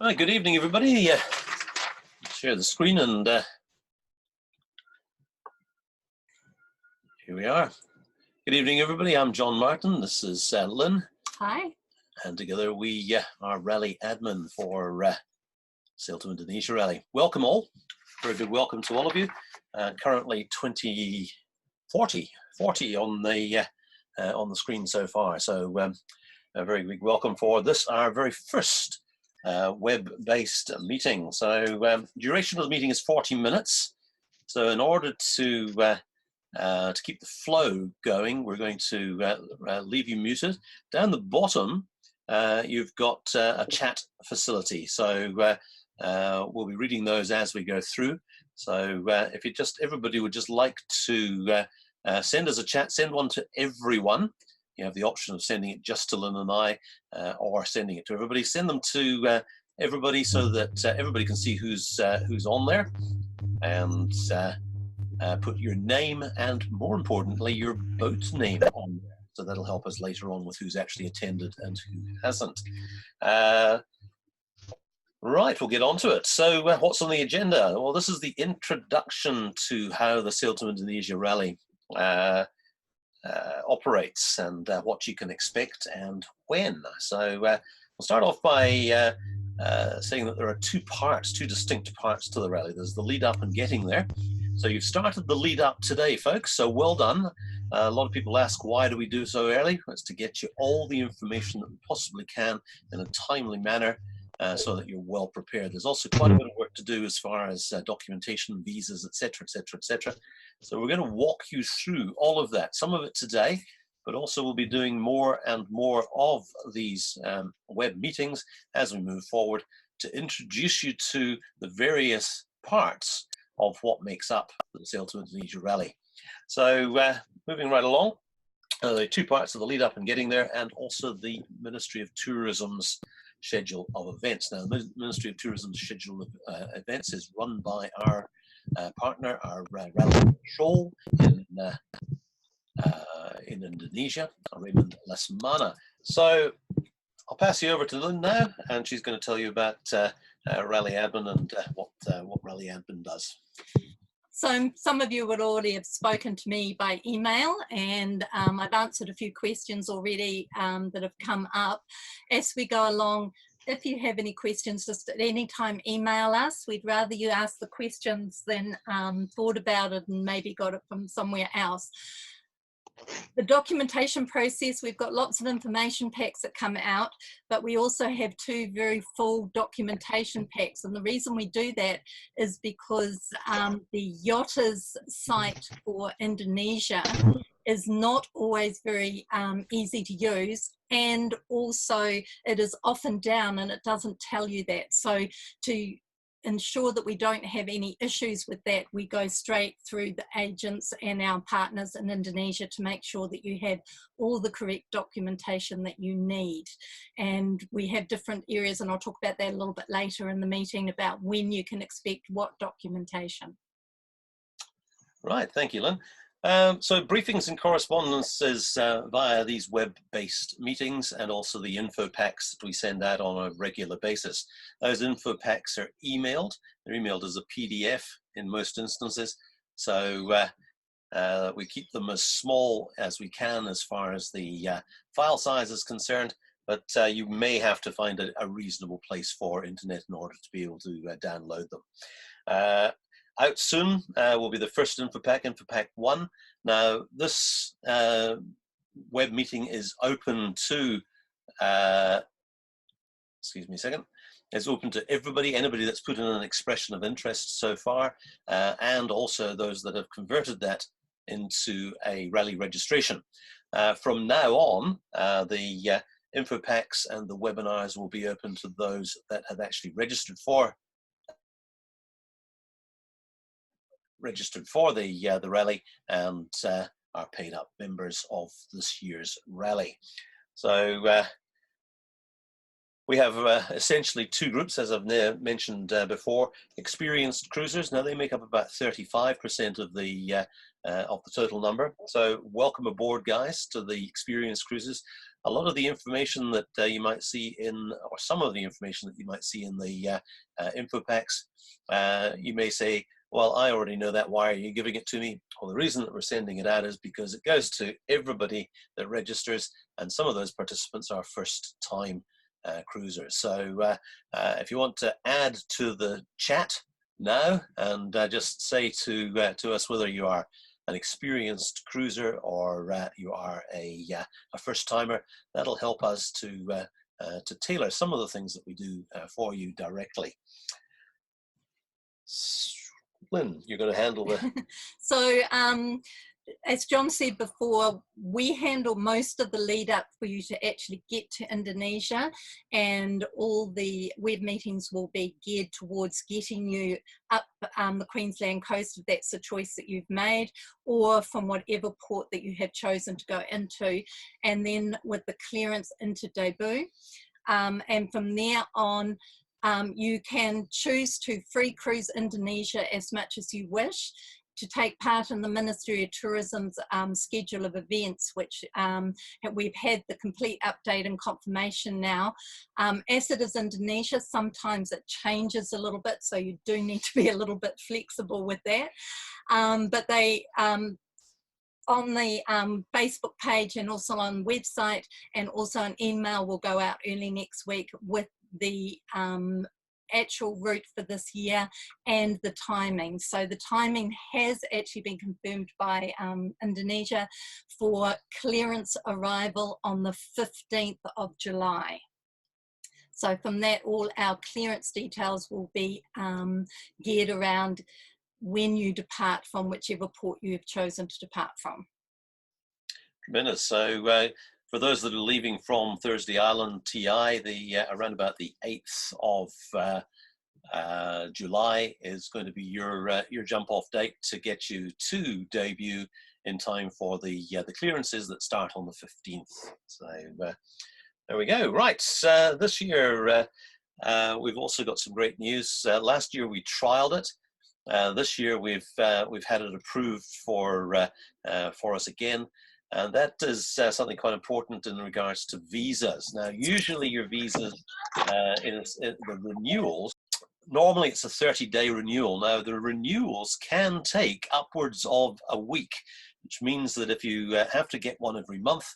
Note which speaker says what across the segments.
Speaker 1: Hi, good evening, everybody. Share the screen and here we are. Good evening, everybody. I'm John Martin. This is Lynn.
Speaker 2: Hi.
Speaker 1: And together we are rally admin for Sail to Indonesia Rally. Welcome all. Very good welcome to all of you. Currently 40 on the screen so far. So a very big welcome for this, our very first web-based meeting. So duration of the meeting is 40 minutes. So in order to keep the flow going, we're going to leave you muted. Down the bottom, you've got a chat facility. So we'll be reading those as we go through. So if everybody would just like to send us a chat, send one to everyone. You have the option of sending it just to Lynn and I, or sending it to everybody. Send them to everybody so that everybody can see who's on there, and put your name and, more importantly, your boat name on there. So that'll help us later on with who's actually attended and who hasn't. Right, we'll get on to it. So what's on the agenda? Well, this is the introduction to how the Sail to Indonesia Rally operates and what you can expect and when. So we'll start off by saying that there are two distinct parts to the rally. There's the lead up and getting there. So you've started the lead up today, folks, so well done. A lot of people ask, why do we do so early? It's to get you all the information that we possibly can in a timely manner, so that you're well prepared. There's also quite a bit of work to do as far as documentation, visas, etc., etc., etc. So we're going to walk you through all of that, some of it today, but also we'll be doing more and more of these web meetings as we move forward to introduce you to the various parts of what makes up the Sail to Indonesia Rally. So moving right along, there are two parts of the lead up and getting there, and also the Ministry of Tourism's schedule of events. Now, the Ministry of Tourism's schedule of events is run by our partner, our rally control in Indonesia, Raymond Lesmana. So I'll pass you over to Lynn now, and she's going to tell you about rally admin and what rally admin does.
Speaker 2: So some of you would already have spoken to me by email, and I've answered a few questions already that have come up. As we go along, if you have any questions, just at any time email us. We'd rather you ask the questions than thought about it and maybe got it from somewhere else. The documentation process, we've got lots of information packs that come out, but we also have two very full documentation packs. And the reason we do that is because the Yotta's site for Indonesia is not always very easy to use, and also it is often down and it doesn't tell you that. So to ensure that we don't have any issues with that, we go straight through the agents and our partners in Indonesia to make sure that you have all the correct documentation that you need. And we have different areas, and I'll talk about that a little bit later in the meeting, about when you can expect what documentation.
Speaker 1: Right, thank you, Lynn. So briefings and correspondences via these web-based meetings, and also the info packs that we send out on a regular basis. Those info packs are emailed. They're emailed as a PDF in most instances. So we keep them as small as we can as far as the file size is concerned, but you may have to find a reasonable place for internet in order to be able to download them. Out soon will be the first info pack 1. Now, this web meeting is open to, excuse me a second, it's open to everybody, anybody that's put in an expression of interest so far, and also those that have converted that into a rally registration. From now on, the info packs and the webinars will be open to those that have actually registered for the rally and are paid up members of this year's rally. So we have essentially two groups, as I've mentioned before. Experienced cruisers, now they make up about 35% of the of the total number. So welcome aboard, guys, to the Experience Cruises. A lot of the information that you might see in, or some of the information that you might see in the info packs, you may say, well, I already know that. Why are you giving it to me? Well, the reason that we're sending it out is because it goes to everybody that registers, and some of those participants are first-time cruisers. So if you want to add to the chat now and just say to us whether you are an experienced cruiser or you are a first-timer, that'll help us to tailor some of the things that we do for you directly. Lynn, you're going to handle the...
Speaker 2: So as John said before, we handle most of the lead up for you to actually get to Indonesia, and all the web meetings will be geared towards getting you up the Queensland coast if that's the choice that you've made, or from whatever port that you have chosen to go into, and then with the clearance into debut. And from there on, you can choose to free cruise Indonesia as much as you wish, to take part in the Ministry of Tourism's schedule of events, which we've had the complete update and confirmation now. As it is Indonesia, sometimes it changes a little bit, so you do need to be a little bit flexible with that. But they, on the Facebook page and also on website, and also an email will go out early next week with the actual route for this year and the timing. So the timing has actually been confirmed by Indonesia for clearance arrival on the 15th of July. So from that, all our clearance details will be geared around when you depart from whichever port you have chosen to depart from.
Speaker 1: Tremendous. So for those that are leaving from Thursday Island TI, around about the 8th of July is going to be your jump-off date to get you to debut in time for the clearances that start on the 15th. So there we go. Right, this year we've also got some great news. Last year we trialed it. This year we've had it approved for us again. And that is something quite important in regards to visas. Now, usually your visas, in the renewals, normally it's a 30-day renewal. Now, the renewals can take upwards of a week, which means that if you have to get one every month,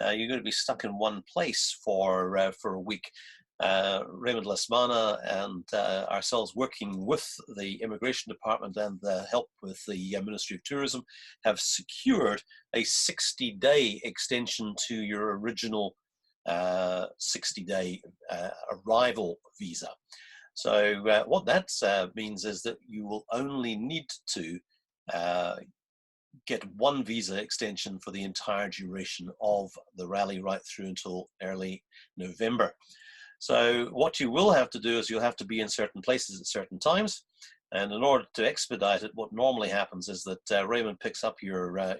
Speaker 1: you're going to be stuck in one place for a week. Raymond Lesmana and ourselves, working with the Immigration Department and the help with the Ministry of Tourism, have secured a 60-day extension to your original 60-day arrival visa. So what that means is that you will only need to get one visa extension for the entire duration of the rally, right through until early November. So what you will have to do is you'll have to be in certain places at certain times, and in order to expedite it, what normally happens is that Raymond picks up your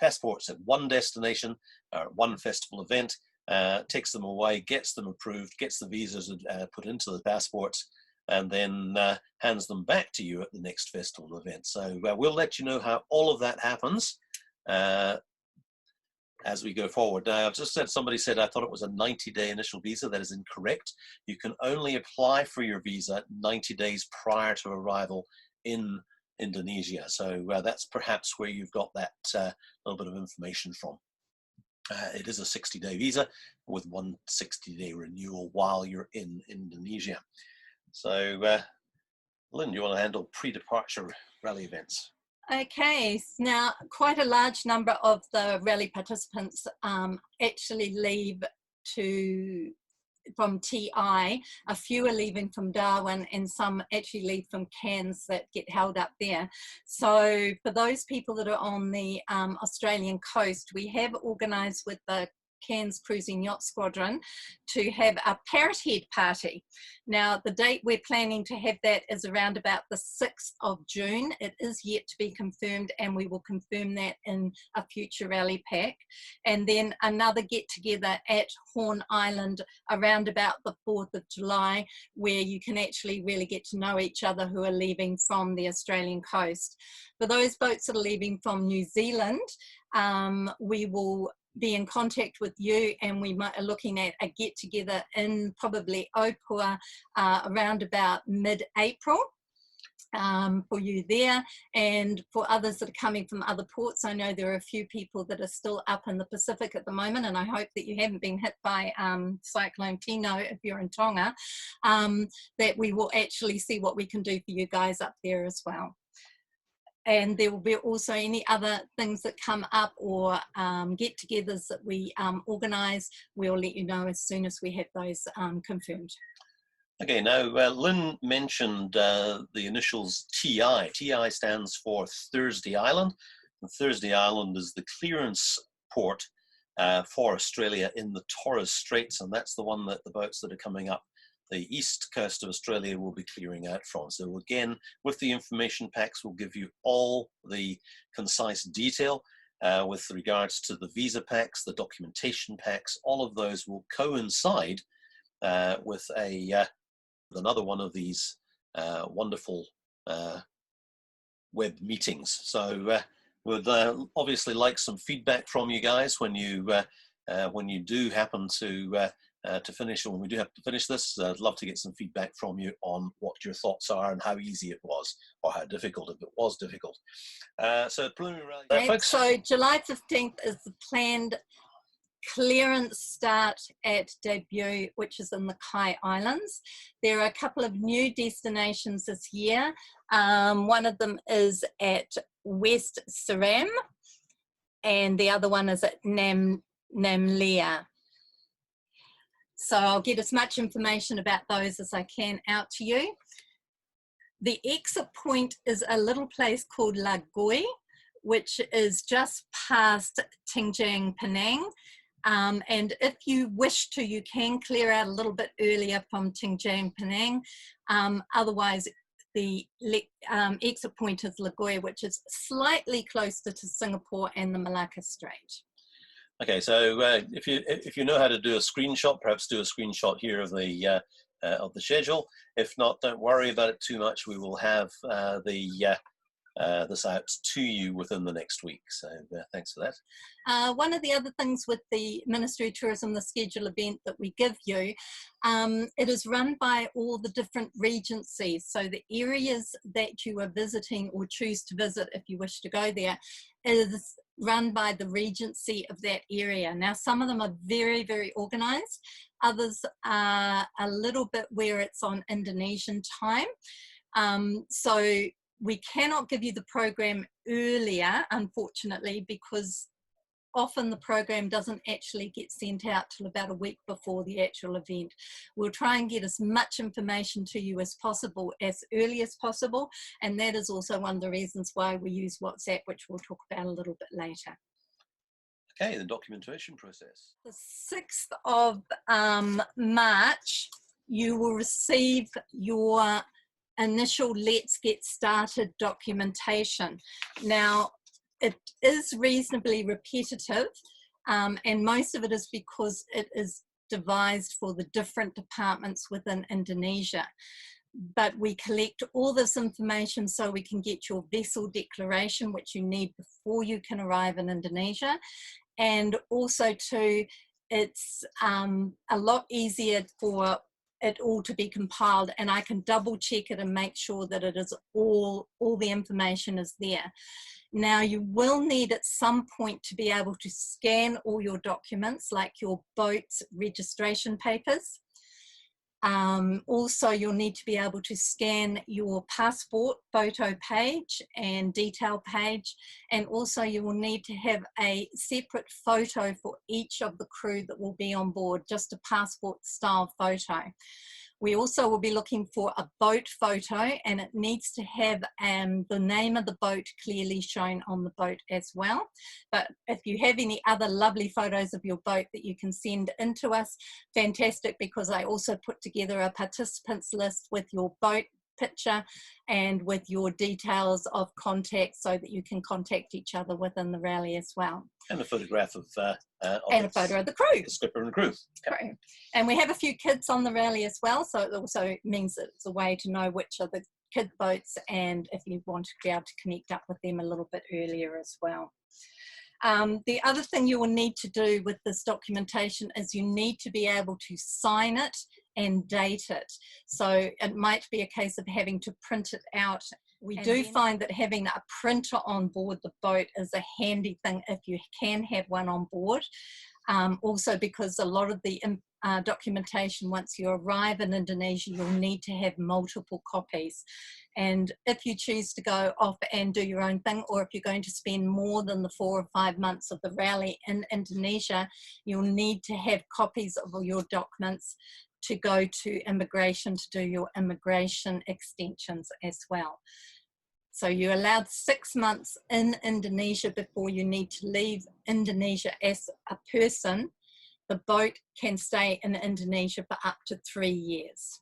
Speaker 1: passports at one destination or one festival event, takes them away, gets them approved, gets the visas put into the passports, and then hands them back to you at the next festival event. So we'll let you know how all of that happens as we go forward. Now, I've just said, somebody said I thought it was a 90-day initial visa. That is incorrect. You can only apply for your visa 90 days prior to arrival in Indonesia. So that's perhaps where you've got that little bit of information from. It is a 60-day visa with one 60-day renewal while you're in Indonesia. So, Lynn, do you want to handle pre-departure rally events?
Speaker 2: Okay, now quite a large number of the rally participants actually leave from TI. A few are leaving from Darwin, and some actually leave from Cairns that get held up there. So for those people that are on the Australian coast, we have organised with the Cairns Cruising Yacht Squadron to have a Parrot Head party. Now, the date we're planning to have that is around about the 6th of June. It is yet to be confirmed, and we will confirm that in a future rally pack. And then another get-together at Horn Island around about the 4th of July, where you can actually really get to know each other who are leaving from the Australian coast. For those boats that are leaving from New Zealand, we will be in contact with you, and we are looking at a get together in probably Opua around about mid-April for you there. And for others that are coming from other ports, I know there are a few people that are still up in the Pacific at the moment, and I hope that you haven't been hit by Cyclone Tino if you're in Tonga, that we will actually see what we can do for you guys up there as well. And there will be also any other things that come up or get-togethers that we organise. We'll let you know as soon as we have those confirmed.
Speaker 1: Okay, now Lynn mentioned the initials TI. TI stands for Thursday Island. And Thursday Island is the clearance port for Australia in the Torres Straits, and that's the one that the boats that are coming up the east coast of Australia will be clearing out from. So again, with the information packs, we'll give you all the concise detail with regards to the visa packs, the documentation packs. All of those will coincide with another one of these wonderful web meetings. So we'd obviously like some feedback from you guys when you do happen to finish, or when we do have to finish this. I'd love to get some feedback from you on what your thoughts are and how easy it was, or how difficult, if it was difficult. So preliminary rally, folks.
Speaker 2: So July 15th is the planned clearance start at Debut, which is in the Kai Islands. There are a couple of new destinations this year. One of them is at West Seram, and the other one is at Namlea. So I'll get as much information about those as I can out to you. The exit point is a little place called Lagoi, which is just past Tingjang Penang. And if you wish to, you can clear out a little bit earlier from Tingjang Penang. Otherwise, the exit point is Lagoi, which is slightly closer to Singapore and the Malacca Strait.
Speaker 1: Okay, so if you know how to do a screenshot, perhaps do a screenshot here of the schedule. If not, don't worry about it too much. We will have this out to you within the next week. So thanks for that.
Speaker 2: One of the other things with the Ministry of Tourism, the schedule event that we give you, it is run by all the different regencies. So the areas that you are visiting or choose to visit if you wish to go there is run by the regency of that area. Now, some of them are very, very organised. Others are a little bit where it's on Indonesian time. So we cannot give you the program earlier, unfortunately, because often the program doesn't actually get sent out till about a week before the actual event. We'll try and get as much information to you as possible, as early as possible, and that is also one of the reasons why we use WhatsApp, which we'll talk about a little bit later.
Speaker 1: Okay, the documentation process.
Speaker 2: The 6th of March, you will receive your initial Let's Get Started documentation. Now, it is reasonably repetitive, and most of it is because it is devised for the different departments within Indonesia. But we collect all this information so we can get your vessel declaration, which you need before you can arrive in Indonesia. And also too, it's a lot easier for it all to be compiled, and I can double check it and make sure that it is all the information is there. Now, you will need at some point to be able to scan all your documents, like your boat's registration papers. Also, you'll need to be able to scan your passport photo page and detail page, and also you will need to have a separate photo for each of the crew that will be on board, just a passport style photo. We also will be looking for a boat photo, and it needs to have the name of the boat clearly shown on the boat as well. But if you have any other lovely photos of your boat that you can send in to us, fantastic, because I also put together a participants list with your boat picture and with your details of contact so that you can contact each other within the rally as well.
Speaker 1: And a photograph of
Speaker 2: and a photo of the crew.
Speaker 1: The skipper and crew.
Speaker 2: Correct. And we have a few kids on the rally as well, so it also means that it's a way to know which are the kid boats, and if you want to be able to connect up with them a little bit earlier as well. The other thing you will need to do with this documentation is you need to be able to sign it and date it. So it might be a case of having to print it out. We do find that having a printer on board the boat is a handy thing if you can have one on board. Also because a lot of the documentation, once you arrive in Indonesia, you'll need to have multiple copies. And if you choose to go off and do your own thing, or if you're going to spend more than the 4 or 5 months of the rally in Indonesia, you'll need to have copies of all your documents to go to immigration to do your immigration extensions as well. So you're allowed 6 months in Indonesia before you need to leave Indonesia as a person. The boat can stay in Indonesia for up to 3 years.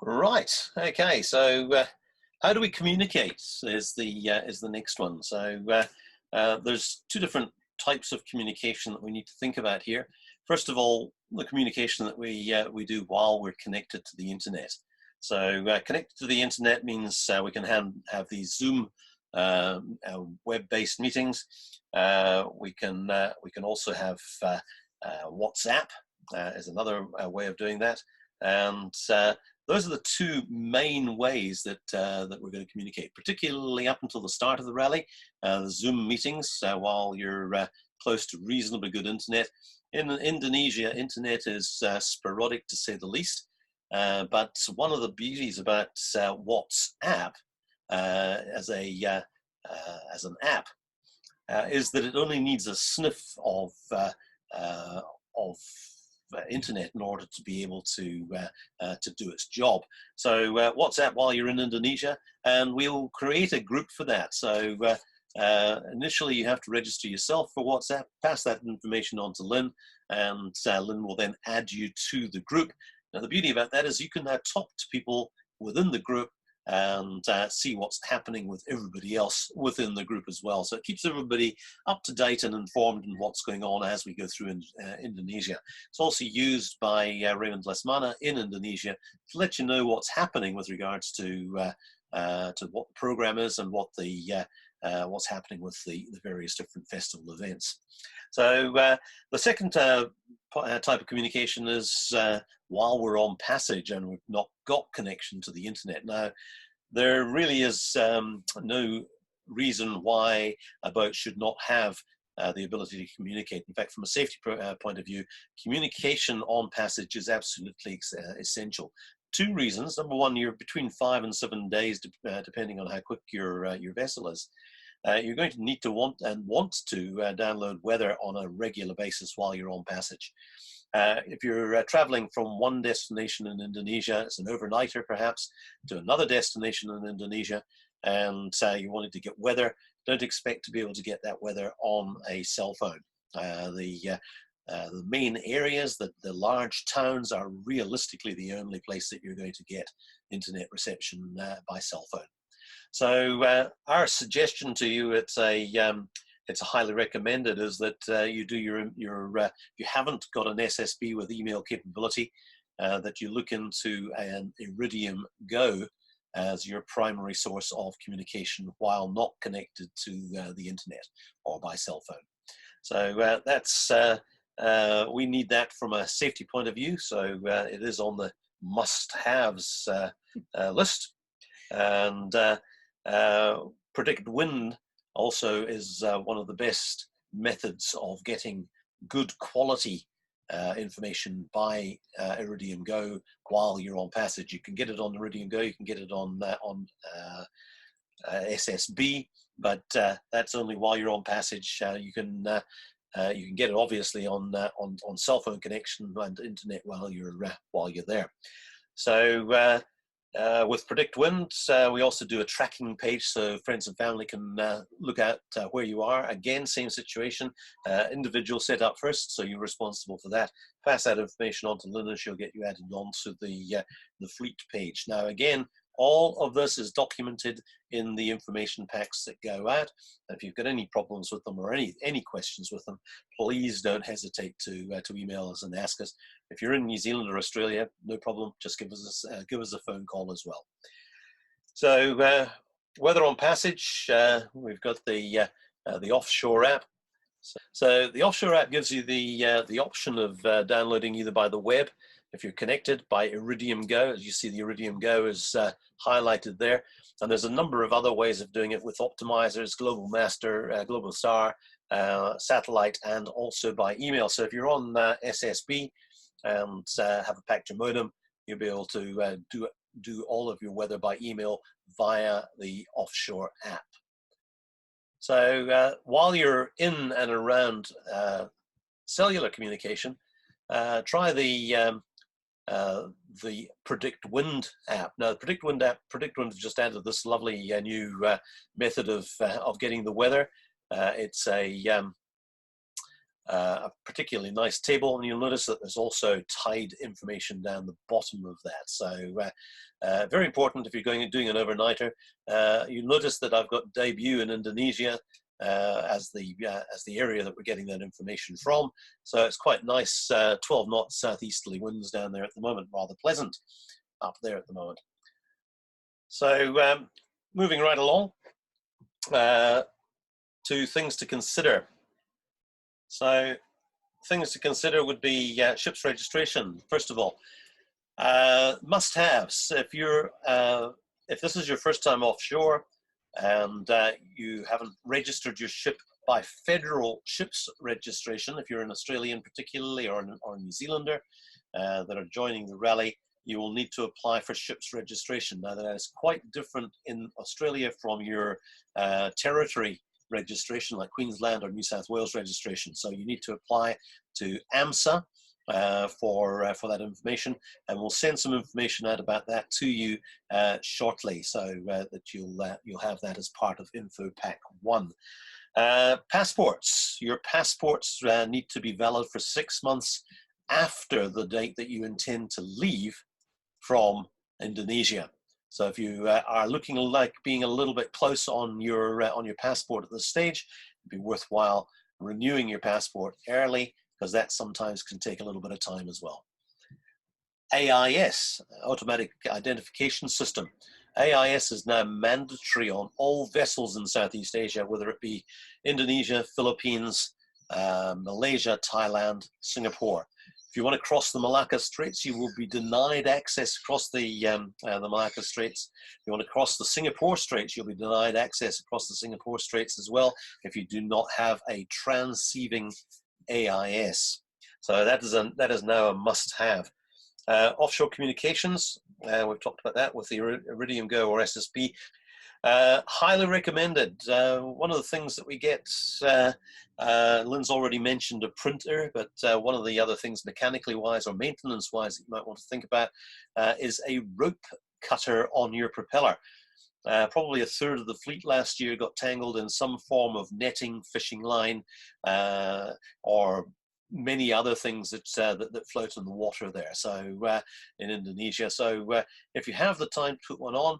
Speaker 1: Right. Okay. So how do we communicate is the next one. So there's 2 different types of communication that we need to think about here. First of all, the communication that we do while we're connected to the internet. So connected to the internet means we can have these Zoom web-based meetings. We can also have WhatsApp is another way of doing that. And those are the 2 main ways that that we're going to communicate, particularly up until the start of the rally. The Zoom meetings while you're close to reasonably good internet. In Indonesia, internet is sporadic to say the least. But one of the beauties about WhatsApp as an app is that it only needs a sniff of internet in order to be able to do its job. So WhatsApp while you're in Indonesia, and we'll create a group for that. So initially you have to register yourself for WhatsApp, pass that information on to Lynn, and Lynn will then add you to the group. Now the beauty about that is you can now talk to people within the group and see what's happening with everybody else within the group as well. So it keeps everybody up to date and informed in what's going on as we go through in Indonesia. It's also used by Raymond Lesmana in Indonesia to let you know what's happening with regards to what the program is and what what's happening with the various different festival events. So the second type of communication is while we're on passage and we've not got connection to the internet. Now, there really is no reason why a boat should not have the ability to communicate. In fact, from a safety point of view, communication on passage is absolutely essential. 2 reasons. Number one, you're between 5 and 7 days, depending on how quick your vessel is. You're going to need to want to download weather on a regular basis while you're on passage. If you're traveling from one destination in Indonesia, it's an overnighter perhaps, to another destination in Indonesia, and you wanted to get weather, don't expect to be able to get that weather on a cell phone. The main areas, the large towns, are realistically the only place that you're going to get internet reception by cell phone. So our suggestion to you, it's a highly recommended, is that you do if you haven't got an SSB with email capability, that you look into an Iridium Go as your primary source of communication while not connected to the internet or by cell phone. So that's we need that from a safety point of view. So it is on the must-haves list. And predicted wind also is one of the best methods of getting good quality information by Iridium Go while you're on passage. You can get it on Iridium Go, you can get it on SSB, but that's only while you're on passage. You can You can get it obviously on cell phone connection and internet while you're there. So with Predict Wind, we also do a tracking page so friends and family can look at where you are. Again, same situation, individual set up first, so you're responsible for that. Pass that information on to Linda, she'll get you added onto the fleet page. Now again, all of this is documented in the information packs that go out. If you've got any problems with them or any questions with them, please don't hesitate to email us and ask us. If you're in New Zealand or Australia, no problem. Just give us a phone call as well. So weather on passage, we've got the offshore app. So the offshore app gives you the option of downloading either by the web, if you're connected, by Iridium Go. As you see, the Iridium Go is highlighted there. And there's a number of other ways of doing it with optimizers, Global Master, Global Star, satellite, and also by email. So if you're on SSB and have a Pactor modem, you'll be able to do all of your weather by email via the offshore app. So while you're in and around cellular communication, try the Predict Wind app. Now, the Predict Wind app, Predict Wind has just added this lovely new method of getting the weather. It's a particularly nice table, and you'll notice that there's also tide information down the bottom of that. So very important if you're doing an overnighter. You'll notice that I've got debut in Indonesia as the area that we're getting that information from. So it's quite nice, 12 knot southeasterly winds down there at the moment, rather pleasant up there at the moment. So moving right along to things to consider. So things to consider would be ship's registration. First of all, must-haves. If this is your first time offshore and you haven't registered your ship by federal ships registration, if you're an Australian particularly or a New Zealander that are joining the rally, you will need to apply for ship's registration. Now that is quite different in Australia from your territory registration like Queensland or New South Wales registration. So you need to apply to AMSA for that information, and we'll send some information out about that to you shortly, so that you'll have that as part of Info Pack 1. Passports. Your passports need to be valid for 6 months after the date that you intend to leave from Indonesia. So if you are looking like being a little bit close on your passport at this stage, it'd be worthwhile renewing your passport early, because that sometimes can take a little bit of time as well. AIS, Automatic Identification System. AIS is now mandatory on all vessels in Southeast Asia, whether it be Indonesia, Philippines, Malaysia, Thailand, Singapore. If you want to cross the Malacca Straits, you will be denied access across the Malacca Straits. If you want to cross the Singapore Straits, you'll be denied access across the Singapore Straits as well if you do not have a transceiving AIS. So that is now a must-have. Offshore communications, we've talked about that with the Iridium Go or SSB. Highly recommended. One of the things that we get, Lynn's already mentioned a printer, but one of the other things mechanically wise or maintenance wise that you might want to think about is a rope cutter on your propeller. Probably a third of the fleet last year got tangled in some form of netting, fishing line, or many other things that float in the water there. So in Indonesia. So if you have the time to put one on,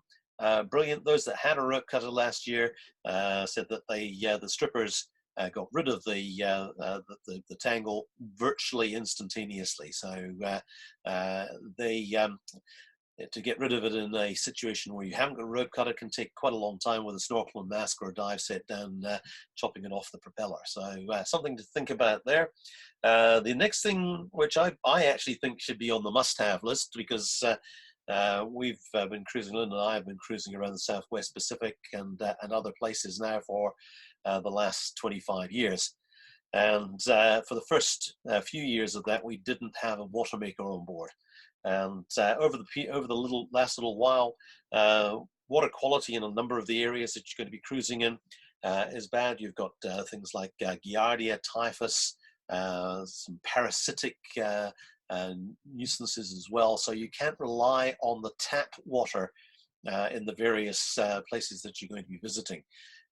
Speaker 1: brilliant. Those that had a rope cutter last year said that the strippers got rid of the tangle virtually instantaneously. So to get rid of it in a situation where you haven't got a rope cutter can take quite a long time with a snorkel and mask or a dive set down, chopping it off the propeller. So something to think about there. The next thing, which I actually think should be on the must-have list, because we've been cruising, Lynn and I have been cruising around the Southwest Pacific and other places now for the last 25 years. And for the first few years of that, we didn't have a water maker on board. And over the last little while, water quality in a number of the areas that you're going to be cruising in is bad. You've got things like giardia, typhus, some parasitic nuisances as well. So you can't rely on the tap water in the various places that you're going to be visiting.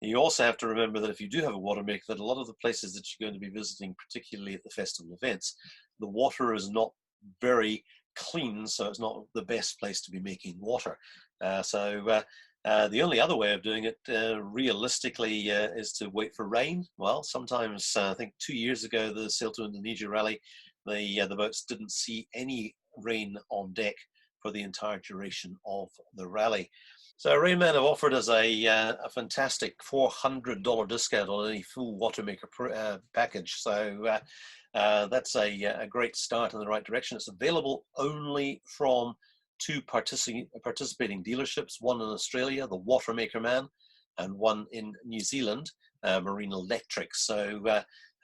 Speaker 1: You also have to remember that if you do have a water maker, that a lot of the places that you're going to be visiting, particularly at the festival events, the water is not very clean, so it's not the best place to be making water. The only other way of doing it realistically is to wait for rain. Well, sometimes I think 2 years ago, the Sail to Indonesia rally, the boats didn't see any rain on deck for the entire duration of the rally. So Rainman have offered us a fantastic $400 discount on any full watermaker package. So that's a great start in the right direction. It's available only from 2 participating dealerships, one in Australia, the Watermaker Man, and one in New Zealand, Marine Electric. So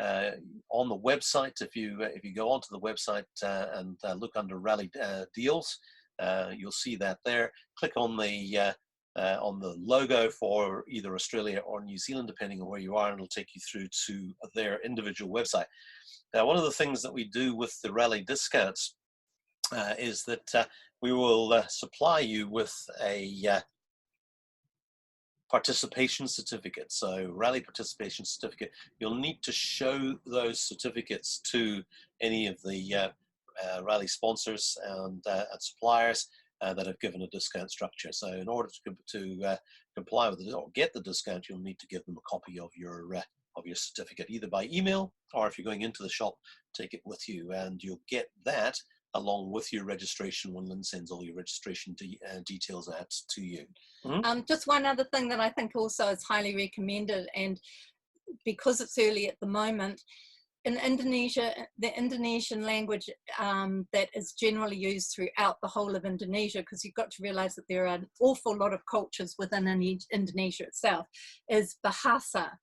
Speaker 1: on the website, if you go onto the website and look under Rally Deals, you'll see that there. Click on the logo for either Australia or New Zealand, depending on where you are, and it'll take you through to their individual website. Now, one of the things that we do with the rally discounts is that we will supply you with a participation certificate. So rally participation certificate, you'll need to show those certificates to any of the rally sponsors and suppliers that have given a discount structure. So in order to comply with it or get the discount, you'll need to give them a copy of your certificate, either by email, or if you're going into the shop, take it with you, and you'll get that along with your registration when Lynn sends all your registration details out to you. Mm-hmm.
Speaker 2: Just one other thing that I think also is highly recommended, and because it's early at the moment, in Indonesia, the Indonesian language that is generally used throughout the whole of Indonesia, because you've got to realize that there are an awful lot of cultures within Indonesia itself, is Bahasa.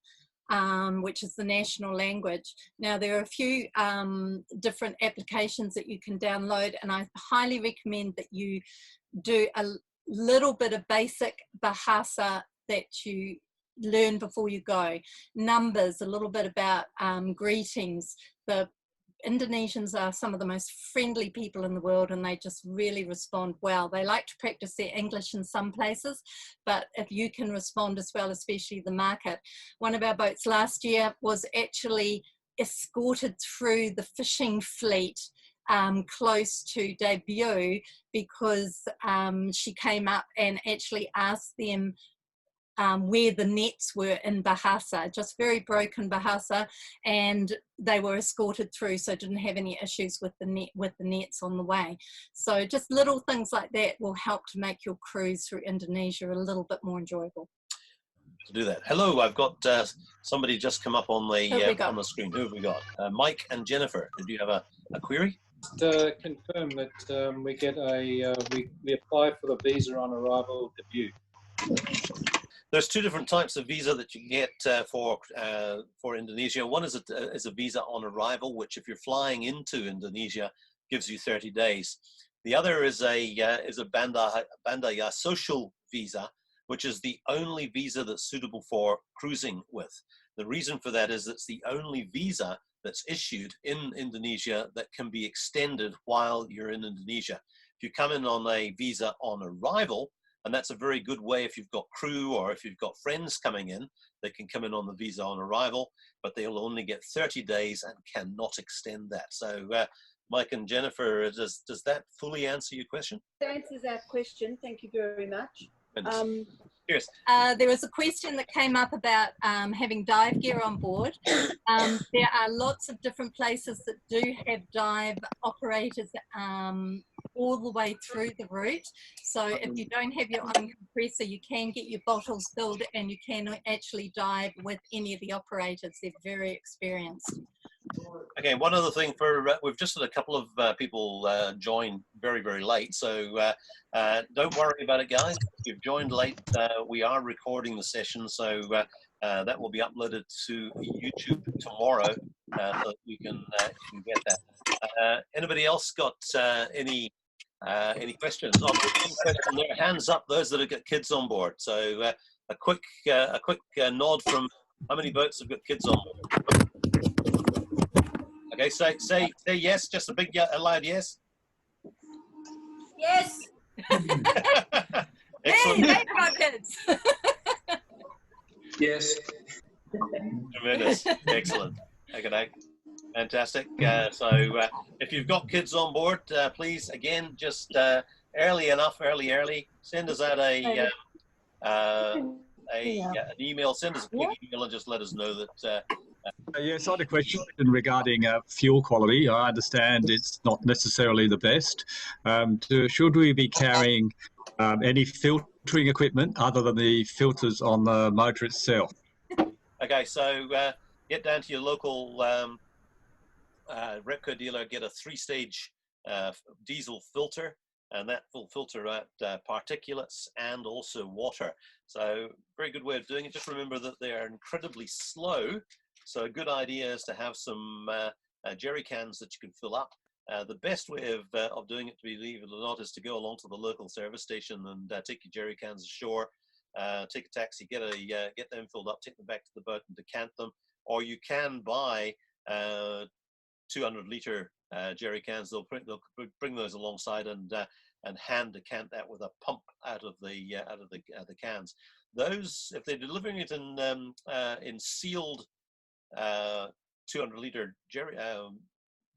Speaker 2: Which is the national language. Now, there are a few different applications that you can download, and I highly recommend that you do a little bit of basic Bahasa that you learn before you go. Numbers, a little bit about greetings. The Indonesians are some of the most friendly people in the world, and they just really respond well. They like to practice their English in some places, but if you can respond as well, especially the market. One of our boats last year was actually escorted through the fishing fleet close to debut because she came up and actually asked them where the nets were in Bahasa, just very broken Bahasa, and they were escorted through, so didn't have any issues with the nets on the way. So just little things like that will help to make your cruise through Indonesia a little bit more enjoyable.
Speaker 1: To do that. Hello, I've got somebody just come up on the screen. Who have we got? Mike and Jennifer. Did you have a query?
Speaker 3: To confirm that we get we apply for the visa on arrival debut.
Speaker 1: There's 2 different types of visa that you get for Indonesia. One is a visa on arrival, which if you're flying into Indonesia, gives you 30 days. The other is a Bandaya social visa, which is the only visa that's suitable for cruising with. The reason for that is it's the only visa that's issued in Indonesia that can be extended while you're in Indonesia. If you come in on a visa on arrival, and that's a very good way if you've got crew or if you've got friends coming in, they can come in on the visa on arrival, but they'll only get 30 days and cannot extend that. So Mike and Jennifer, does that fully answer your question?
Speaker 4: That answers our question. Thank you very much.
Speaker 1: Cheers.
Speaker 2: There was a question that came up about having dive gear on board. There are lots of different places that do have dive operators all the way through the route. So if you don't have your own compressor, you can get your bottles filled and you can actually dive with any of the operators. They're very experienced.
Speaker 1: Okay, one other thing we've just had a couple of people join very, very late. So don't worry about it, guys. If you've joined late, we are recording the session. So that will be uploaded to YouTube tomorrow so that you can get that. Anybody else got any questions? Hands up, those that have got kids on board. So a quick nod from how many boats have got kids on? Okay, say yes, just a big a loud yes.
Speaker 4: Yes.
Speaker 1: Excellent.
Speaker 2: Hey, they've got kids.
Speaker 5: Yes.
Speaker 1: Tremendous. Excellent. Okay, fantastic. So if you've got kids on board, please again just early, send us out an email. Send us a quick email and just let us know that.
Speaker 6: Yes, I had a question regarding fuel quality. I understand it's not necessarily the best. Should we be carrying any filtering equipment other than the filters on the motor itself?
Speaker 1: Okay, so get down to your local Repco dealer, get a 3-stage diesel filter, and that will filter out particulates and also water. So very good way of doing it. Just remember that they are incredibly slow. So a good idea is to have some jerry cans that you can fill up. The best way of doing it, believe it or not, is to go along to the local service station and take your jerry cans ashore, take a taxi, get them filled up, take them back to the boat and decant them. Or you can buy 200-litre jerry cans. They'll bring those alongside and hand decant that with a pump out of the cans. Those, if they're delivering it in sealed 200-litre jerry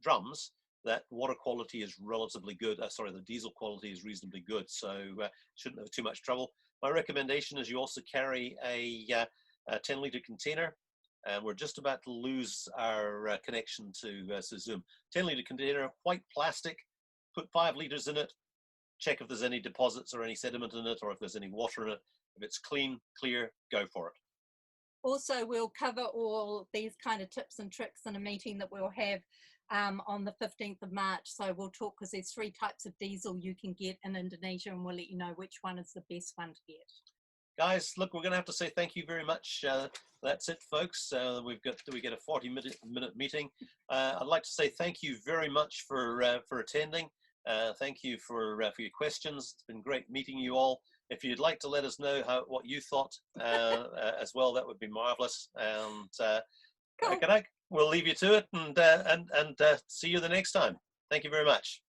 Speaker 1: drums, that water quality is relatively good. The diesel quality is reasonably good, so shouldn't have too much trouble. My recommendation is you also carry a 10-litre container, and we're just about to lose our connection to Zoom. 10-litre container, white plastic, put 5 litres in it, check if there's any deposits or any sediment in it, or if there's any water in it. If it's clean, clear, go for it.
Speaker 2: Also, we'll cover all these kind of tips and tricks in a meeting that we'll have on the 15th of March. So we'll talk, because there's 3 types of diesel you can get in Indonesia, and we'll let you know which one is the best one to get.
Speaker 1: Guys, look, we're going to have to say thank you very much. That's it, folks. We get a 40-minute meeting. I'd like to say thank you very much for attending. Thank you for your questions. It's been great meeting you all. If you'd like to let us know what you thought as well, that would be marvelous. And
Speaker 2: Cool.
Speaker 1: we'll leave you to it and see you the next time. Thank you very much.